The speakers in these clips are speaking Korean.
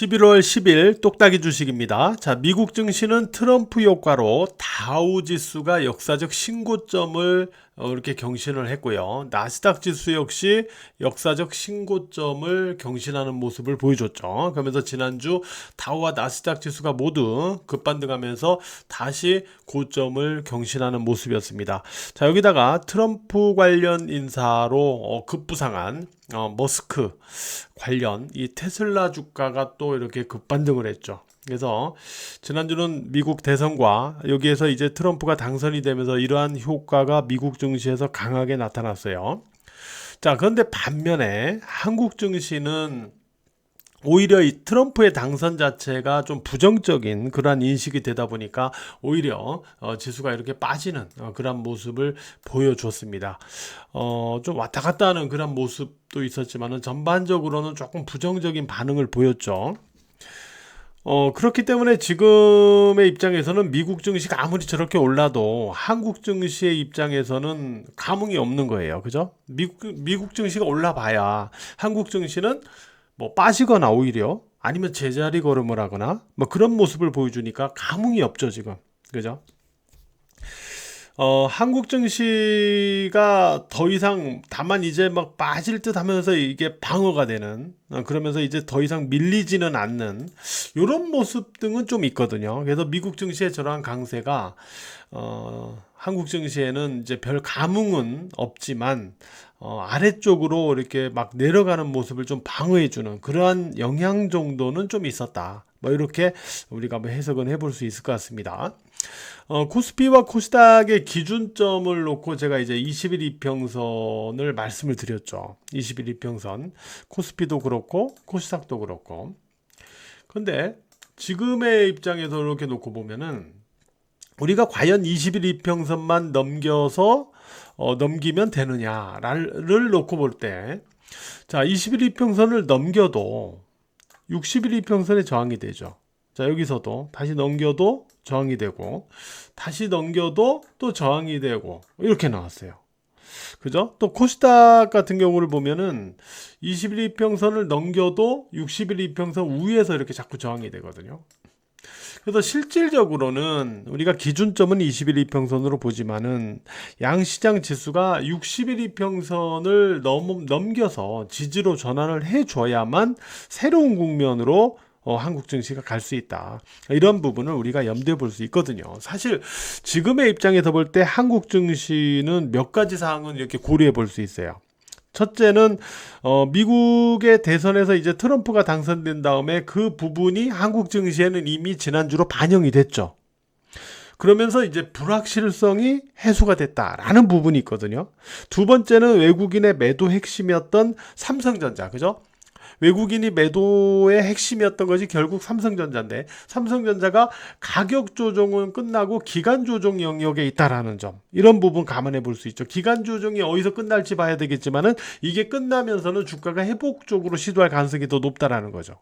11월 10일 똑딱이 주식입니다. 자, 미국 증시는 트럼프 효과로 다우 지수가 역사적 신고점을 이렇게 경신을 했고요. 나스닥 지수 역시 역사적 신고점을 경신하는 모습을 보여줬죠. 그러면서 지난주 다우와 나스닥 지수가 모두 급반등하면서 다시 고점을 경신하는 모습이었습니다. 자, 여기다가 트럼프 관련 인사로 급부상한 머스크 관련 이 테슬라 주가가 또 이렇게 급반등을 했죠. 그래서 지난주는 미국 대선과 여기에서 이제 트럼프가 당선이 되면서 이러한 효과가 미국 증시에서 강하게 나타났어요. 자, 그런데 반면에 한국 증시는 오히려 이 트럼프의 당선 자체가 좀 부정적인 그러한 인식이 되다 보니까 오히려 지수가 이렇게 빠지는 그런 모습을 보여줬습니다. 좀 왔다 갔다 하는 그런 모습도 있었지만은 전반적으로는 조금 부정적인 반응을 보였죠. 그렇기 때문에 지금의 입장에서는 미국 증시가 아무리 저렇게 올라도 한국 증시의 입장에서는 감흥이 없는 거예요. 그죠? 미국 증시가 올라봐야 한국 증시는 뭐 빠지거나 오히려 아니면 제자리 걸음을 하거나 뭐 그런 모습을 보여주니까 감흥이 없죠, 지금. 그죠? 한국 증시가 더 이상 다만 이제 막 빠질 듯 하면서 이게 방어가 되는 그러면서 이제 더 이상 밀리지는 않는 이런 모습 등은 좀 있거든요. 그래서 미국 증시의 저러한 강세가 한국 증시에는 이제 별 감흥은 없지만 아래쪽으로 이렇게 막 내려가는 모습을 좀 방어해주는 그러한 영향 정도는 좀 있었다. 뭐 이렇게 우리가 한번 해석은 해볼 수 있을 것 같습니다. 코스피와 코스닥의 기준점을 놓고 제가 이제 20일 이평선을 말씀을 드렸죠. 20일 이평선. 코스피도 그렇고 코스닥도 그렇고. 근데 지금의 입장에서 이렇게 놓고 보면은 우리가 과연 20일 이평선만 넘기면 되느냐를 놓고 볼 때, 자, 20일 이평선을 넘겨도 60일 이평선에 저항이 되죠. 자, 여기서도 다시 넘겨도 저항이 되고, 다시 넘겨도 또 저항이 되고, 이렇게 나왔어요. 그죠? 또 코스닥 같은 경우를 보면은 20일 이평선을 넘겨도 60일 이평선 위에서 이렇게 자꾸 저항이 되거든요. 그래서 실질적으로는 우리가 기준점은 20일 이평선으로 보지만은 양시장 지수가 60일 이평선을 넘겨서 지지로 전환을 해줘야만 새로운 국면으로 한국 증시가 갈 수 있다. 이런 부분을 우리가 염두에 볼 수 있거든요. 사실 지금의 입장에서 볼 때 한국 증시는 몇 가지 사항은 이렇게 고려해 볼 수 있어요. 첫째는 미국의 대선에서 이제 트럼프가 당선된 다음에 그 부분이 한국 증시에는 이미 지난주로 반영이 됐죠. 그러면서 이제 불확실성이 해소가 됐다라는 부분이 있거든요. 두 번째는 외국인의 매도 핵심이었던 삼성전자, 그죠? 외국인이 매도의 핵심이었던 것이 결국 삼성전자인데 삼성전자가 가격 조정은 끝나고 기간 조정 영역에 있다라는 점, 이런 부분 감안해 볼 수 있죠. 기간 조정이 어디서 끝날지 봐야 되겠지만은 이게 끝나면서는 주가가 회복적으로 시도할 가능성이 더 높다라는 거죠.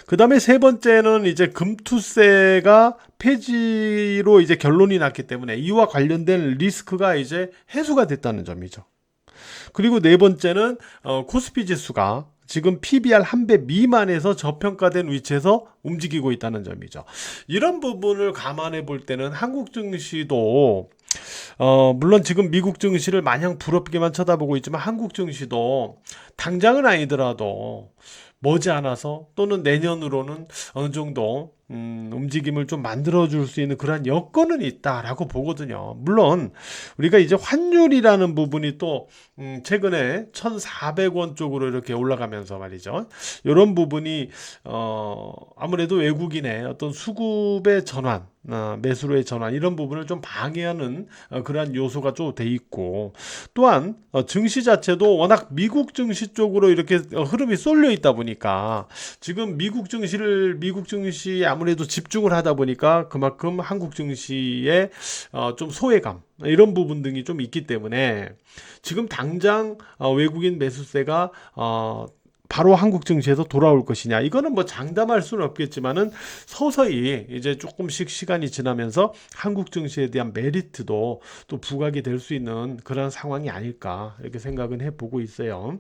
그 다음에 세 번째는 이제 금투세가 폐지로 이제 결론이 났기 때문에 이와 관련된 리스크가 이제 해소가 됐다는 점이죠. 그리고 네 번째는 코스피 지수가 지금 PBR 1배 미만에서 저평가된 위치에서 움직이고 있다는 점이죠. 이런 부분을 감안해 볼 때는 한국 증시도 물론 지금 미국 증시를 마냥 부럽게만 쳐다보고 있지만 한국 증시도 당장은 아니더라도 머지않아서 또는 내년으로는 어느 정도 움직임을 좀 만들어줄 수 있는 그러한 여건은 있다라고 보거든요. 물론 우리가 이제 환율이라는 부분이 또 최근에 1,400원 쪽으로 이렇게 올라가면서 말이죠. 이런 부분이 아무래도 외국인의 어떤 수급의 전환, 매수로의 전환, 이런 부분을 좀 방해하는 그러한 요소가 좀 돼 있고, 또한 증시 자체도 워낙 미국 증시 쪽으로 이렇게 흐름이 쏠려 있다 보니까 지금 미국 증시에 아무래도 집중을 하다 보니까 그만큼 한국 증시에 좀 소외감, 이런 부분 등이 좀 있기 때문에 지금 당장 외국인 매수세가 바로 한국 증시에서 돌아올 것이냐. 이거는 뭐 장담할 수는 없겠지만은 서서히 이제 조금씩 시간이 지나면서 한국 증시에 대한 메리트도 또 부각이 될 수 있는 그런 상황이 아닐까 이렇게 생각은 해보고 있어요.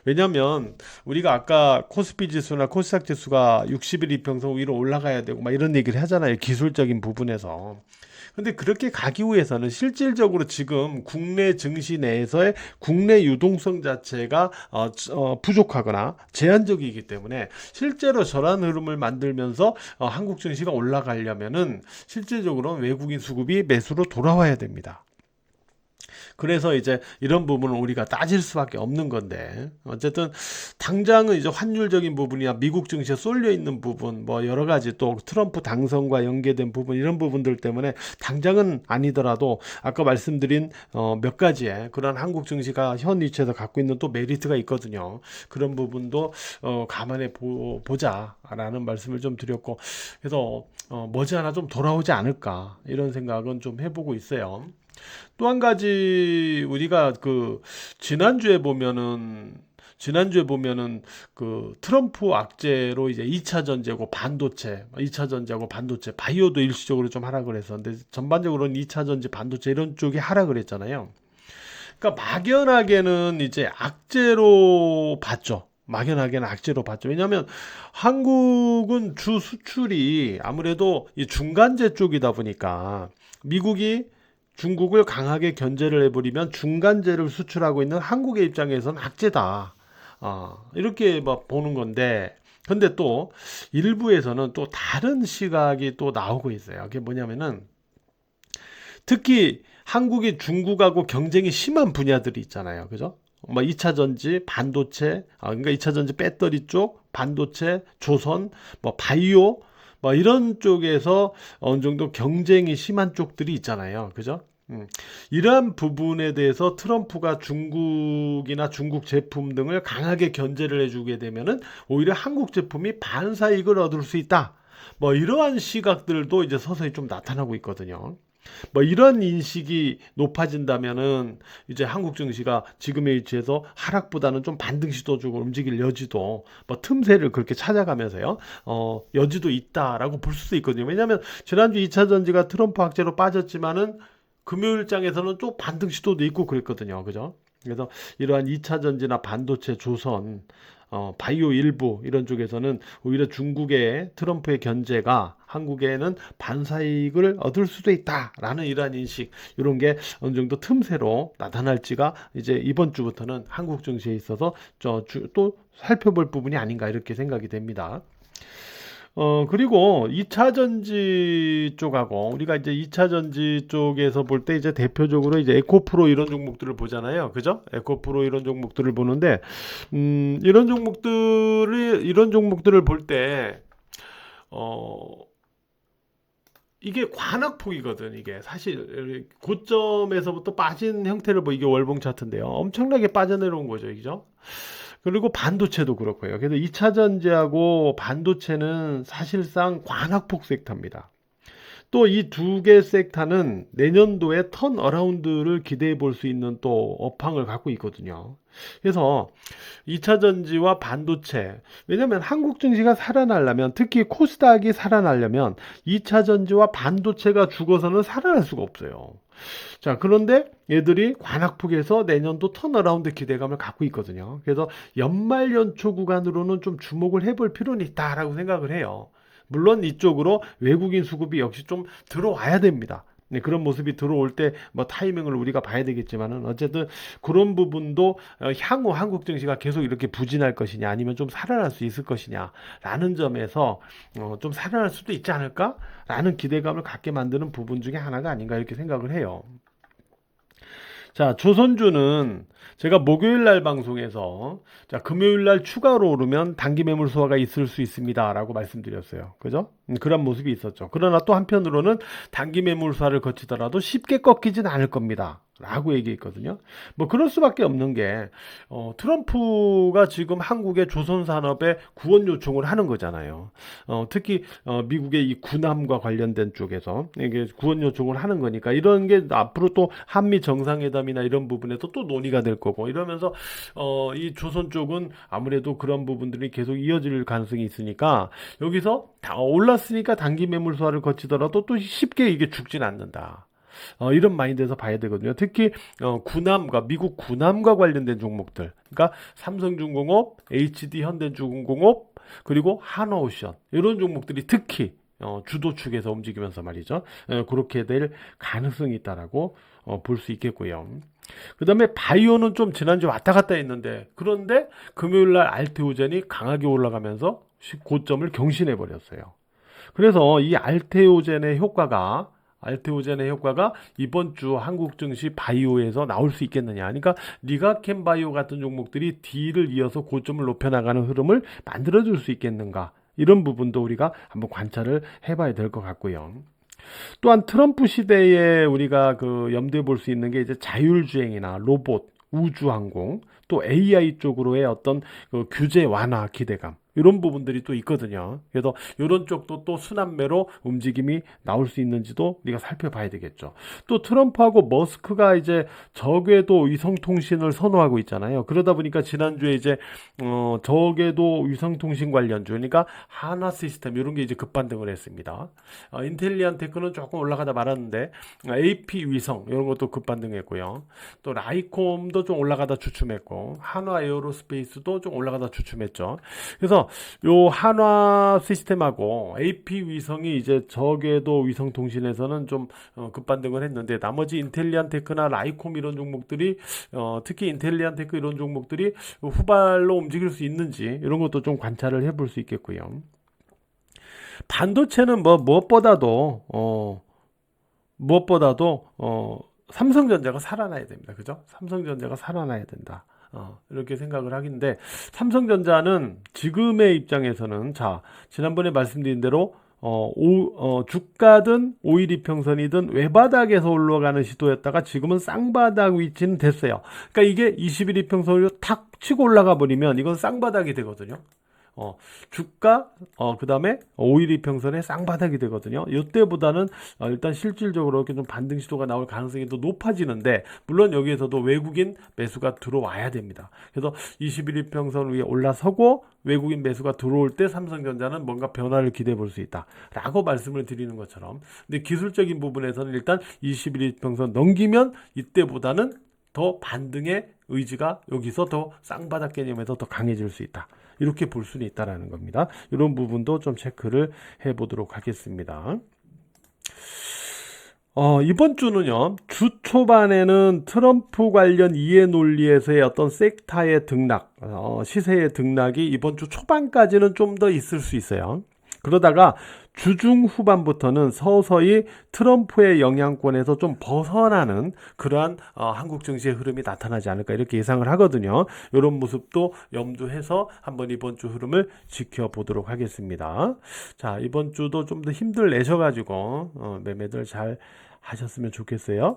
왜냐하면 우리가 아까 코스피 지수나 코스닥 지수가 60일 이평선 위로 올라가야 되고 막 이런 얘기를 하잖아요. 기술적인 부분에서. 근데 그렇게 가기 위해서는 실질적으로 지금 국내 증시 내에서의 국내 유동성 자체가 부족하거나 제한적이기 때문에 실제로 저런 흐름을 만들면서 한국 증시가 올라가려면은 실질적으로 외국인 수급이 매수로 돌아와야 됩니다. 그래서 이제 이런 부분은 우리가 따질 수밖에 없는 건데 어쨌든 당장은 이제 환율적인 부분이나 미국 증시에 쏠려 있는 부분 뭐 여러 가지 또 트럼프 당선과 연계된 부분 이런 부분들 때문에 당장은 아니더라도 아까 말씀드린 몇 가지의 그런 한국 증시가 현 위치에서 갖고 있는 또 메리트가 있거든요. 그런 부분도 감안해 보자라는 말씀을 좀 드렸고 그래서 머지않아 좀 돌아오지 않을까 이런 생각은 좀 해보고 있어요. 또 한 가지 우리가 그 지난주에 보면은 그 트럼프 악재로 이제 2차 전제고 반도체, 2차 전제하고 반도체, 바이오도 일시적으로 좀 하락을 했었는데 전반적으로는 2차 전지, 반도체 이런 쪽이 하락을 했잖아요. 그러니까 막연하게는 이제 악재로 봤죠. 막연하게는 악재로 봤죠. 왜냐하면 한국은 주 수출이 아무래도 이 중간재 쪽이다 보니까 미국이 중국을 강하게 견제를 해버리면 중간재를 수출하고 있는 한국의 입장에서는 악재다. 이렇게 막 보는 건데, 근데 또 일부에서는 또 다른 시각이 또 나오고 있어요. 그게 뭐냐면은 특히 한국이 중국하고 경쟁이 심한 분야들이 있잖아요. 그죠? 뭐 2차 전지, 반도체, 그러니까 2차 전지 배터리 쪽, 반도체, 조선, 뭐 바이오, 뭐 이런 쪽에서 어느 정도 경쟁이 심한 쪽들이 있잖아요. 그죠? 이러한 부분에 대해서 트럼프가 중국이나 중국 제품 등을 강하게 견제를 해주게 되면은 오히려 한국 제품이 반사이익을 얻을 수 있다. 뭐 이러한 시각들도 이제 서서히 좀 나타나고 있거든요. 뭐 이런 인식이 높아진다면은 이제 한국 증시가 지금의 위치에서 하락보다는 좀 반등 시도 쪽으로 움직일 여지도 뭐 틈새를 그렇게 찾아가면서요. 여지도 있다라고 볼 수도 있거든요. 왜냐하면 지난주 2차 전지가 트럼프 악재로 빠졌지만은 금요일장에서는 또 반등 시도도 있고 그랬거든요. 그죠? 그래서 이러한 2차 전지나 반도체, 조선, 바이오 일부 이런 쪽에서는 오히려 중국의 트럼프의 견제가 한국에는 반사이익을 얻을 수도 있다라는 이러한 인식 이런 게 어느 정도 틈새로 나타날지가 이제 이번 주부터는 한국 증시에 있어서 또 살펴볼 부분이 아닌가 이렇게 생각이 됩니다. 그리고 2차 전지 쪽하고 우리가 이제 2차 전지 쪽에서 볼 때 이제 대표적으로 이제 에코프로 이런 종목들을 보잖아요. 그죠? 에코프로 이런 종목들을 보는데, 이런 종목들을 볼 때, 이게 관악폭이거든. 이게 사실 고점에서부터 빠진 형태를 이게 월봉 차트인데요. 엄청나게 빠져내려온 거죠. 그죠? 그리고 반도체도 그렇고요. 그래서 2차 전지하고 반도체는 사실상 관악폭 섹터입니다. 또 이 두 개 섹터는 내년도에 턴 어라운드를 기대해 볼 수 있는 또 업황을 갖고 있거든요. 그래서 2차 전지와 반도체, 왜냐면 한국 증시가 살아나려면, 특히 코스닥이 살아나려면 2차 전지와 반도체가 죽어서는 살아날 수가 없어요. 자, 그런데 얘들이 관악폭에서 내년도 턴어라운드 기대감을 갖고 있거든요. 그래서 연말 연초 구간으로는 좀 주목을 해볼 필요는 있다라고 생각을 해요. 물론 이쪽으로 외국인 수급이 역시 좀 들어와야 됩니다. 네, 그런 모습이 들어올 때 뭐 타이밍을 우리가 봐야 되겠지만은 어쨌든 그런 부분도 향후 한국 증시가 계속 이렇게 부진할 것이냐 아니면 좀 살아날 수 있을 것이냐라는 점에서 좀 살아날 수도 있지 않을까라는 기대감을 갖게 만드는 부분 중에 하나가 아닌가 이렇게 생각을 해요. 자, 조선주는 제가 목요일 날 방송에서 자, 금요일 날 추가로 오르면 단기 매물 소화가 있을 수 있습니다 라고 말씀드렸어요. 그죠? 그런 모습이 있었죠. 그러나 또 한편으로는 단기 매물 소화를 거치더라도 쉽게 꺾이진 않을 겁니다. 라고 얘기했거든요. 뭐 그럴 수밖에 없는 게 트럼프가 지금 한국의 조선 산업에 구원 요청을 하는 거잖아요. 특히 미국의 이 군함과 관련된 쪽에서 이게 구원 요청을 하는 거니까 이런 게 앞으로 또 한미 정상회담이나 이런 부분에서 또 논의가 될 거고 이러면서 이 조선 쪽은 아무래도 그런 부분들이 계속 이어질 가능성이 있으니까 여기서 다 올랐으니까 단기 매물 소화를 거치더라도 또 쉽게 이게 죽진 않는다. 이런 마인드에서 봐야 되거든요. 특히 군함과 미국 군함과 관련된 종목들, 그러니까 삼성중공업, HD 현대중공업, 그리고 한화오션 이런 종목들이 특히 주도 축에서 움직이면서 말이죠. 그렇게 될 가능성이 있다라고 볼 수 있겠고요. 그 다음에 바이오는 좀 지난주 왔다 갔다 했는데 그런데 금요일날 알테오젠이 강하게 올라가면서 고점을 경신해 버렸어요. 그래서 이 알테오젠의 효과가 이번 주 한국 증시 바이오에서 나올 수 있겠느냐. 그러니까 리가켄 바이오 같은 종목들이 D를 이어서 고점을 높여나가는 흐름을 만들어줄 수 있겠는가. 이런 부분도 우리가 한번 관찰을 해봐야 될 것 같고요. 또한 트럼프 시대에 우리가 그 염두에 볼 수 있는 게 이제 자율주행이나 로봇, 우주항공, 또 AI 쪽으로의 어떤 그 규제 완화 기대감. 이런 부분들이 또 있거든요. 그래서 이런 쪽도 또 순환매로 움직임이 나올 수 있는지도 우리가 살펴봐야 되겠죠. 또 트럼프하고 머스크가 이제 저궤도 위성통신을 선호하고 있잖아요. 그러다 보니까 지난주에 이제 저궤도 위성통신 관련주, 그러니까 하나 시스템 이런 게 이제 급반등을 했습니다. 인텔리안 테크는 조금 올라가다 말았는데 AP 위성 이런 것도 급반등했고요. 또 라이콤도 좀 올라가다 주춤했고 한화 에어로스페이스도 좀 올라가다 주춤했죠. 그래서 요 한화 시스템하고 AP 위성이 이제 저궤도 위성 통신에서는 좀 급반등을 했는데 나머지 인텔리안 테크나 라이콤 이런 종목들이 특히 인텔리안 테크 이런 종목들이 후발로 움직일 수 있는지 이런 것도 좀 관찰을 해볼 수 있겠고요. 반도체는 뭐 무엇보다도 삼성전자가 살아나야 됩니다. 그죠? 삼성전자가 살아나야 된다. 이렇게 생각을 하긴데 삼성전자는 지금의 입장에서는 자 지난번에 말씀드린 대로 주가든 5일 이평선이든 외바닥에서 올라가는 시도였다가 지금은 쌍바닥 위치는 됐어요. 그러니까 이게 20일 이평선으로 탁 치고 올라가 버리면 이건 쌍바닥이 되거든요. 주가 그 다음에 5일 이평선의 쌍바닥이 되거든요. 이때보다는 일단 실질적으로 이렇게 좀 반등 시도가 나올 가능성이 더 높아지는데 물론 여기에서도 외국인 매수가 들어와야 됩니다. 그래서 21일 이평선 위에 올라서고 외국인 매수가 들어올 때 삼성전자는 뭔가 변화를 기대해 볼 수 있다 라고 말씀을 드리는 것처럼 근데 기술적인 부분에서는 일단 21일 이평선 넘기면 이때보다는 더 반등의 의지가 여기서 더 쌍바닥 개념에서 더 강해질 수 있다. 이렇게 볼 수는 있다라는 겁니다. 이런 부분도 좀 체크를 해보도록 하겠습니다. 이번 주는요, 주 초반에는 트럼프 관련 이해 논리에서의 어떤 섹타의 등락, 시세의 등락이 이번 주 초반까지는 좀 더 있을 수 있어요. 그러다가 주중 후반부터는 서서히 트럼프의 영향권에서 좀 벗어나는 그러한 한국 증시의 흐름이 나타나지 않을까 이렇게 예상을 하거든요. 이런 모습도 염두해서 한번 이번 주 흐름을 지켜보도록 하겠습니다. 자, 이번 주도 좀 더 힘들 내셔가지고 매매들 잘 하셨으면 좋겠어요.